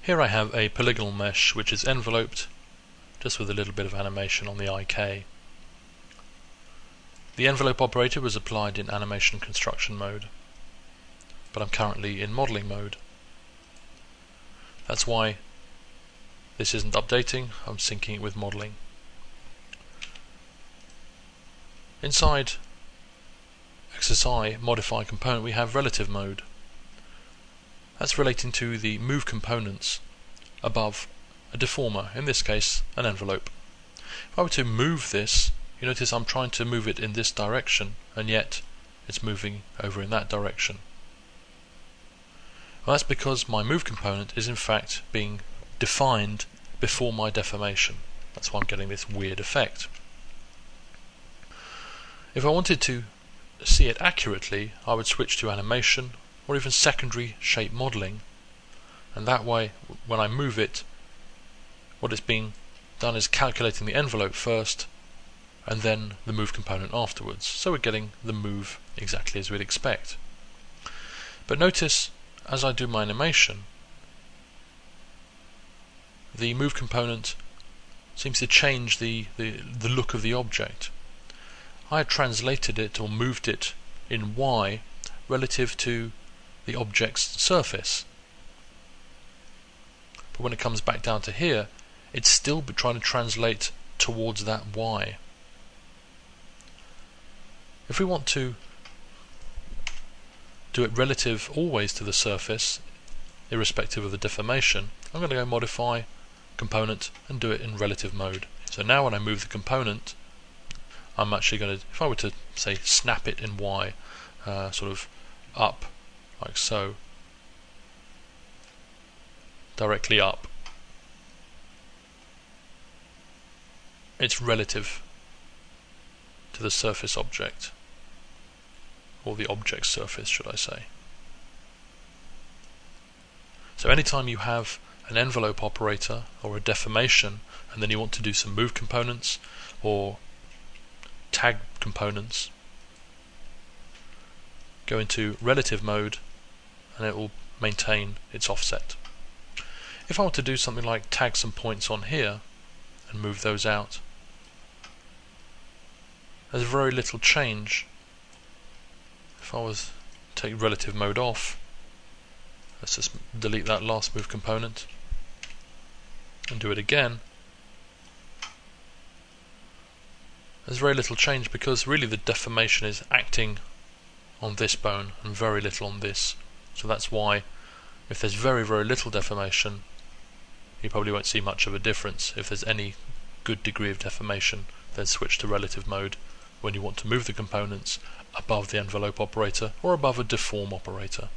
Here I have a polygonal mesh which is enveloped, just with a little bit of animation on the IK. The envelope operator was applied in animation construction mode, but I'm currently in modeling mode. That's why this isn't updating, I'm syncing it with modeling. Inside XSI modify component we have relative mode. That's relating to the move components above a deformer, in this case an envelope. If I were to move this, you notice I'm trying to move it in this direction and yet it's moving over in that direction. Well, that's because my move component is in fact being defined before my deformation. That's why I'm getting this weird effect. If I wanted to see it accurately, I would switch to animation or even secondary shape modeling, and that way when I move it, what is being done is calculating the envelope first and then the move component afterwards, so we're getting the move exactly as we'd expect. But notice as I do my animation, the move component seems to change the look of the object. I had translated it or moved it in Y relative to the object's surface, but when it comes back down to here, it's still trying to translate towards that Y. If we want to do it relative always to the surface, irrespective of the deformation, I'm going to go modify component and do it in relative mode. So now when I move the component, I'm actually going to, if I were to say snap it in Y, sort of up, like so, directly up, it's relative to the surface object, or the object surface should I say. So anytime you have an envelope operator or a deformation and then you want to do some move components or tag components, go into relative mode and it will maintain its offset. If I want to do something like tag some points on here and move those out, there's very little change. If I was to take relative mode off, let's just delete that last move component and do it again, there's very little change because really the deformation is acting on this bone and very little on this. So that's why if there's very little deformation, you probably won't see much of a difference. If there's any good degree of deformation, then switch to relative mode when you want to move the components above the envelope operator or above a deform operator.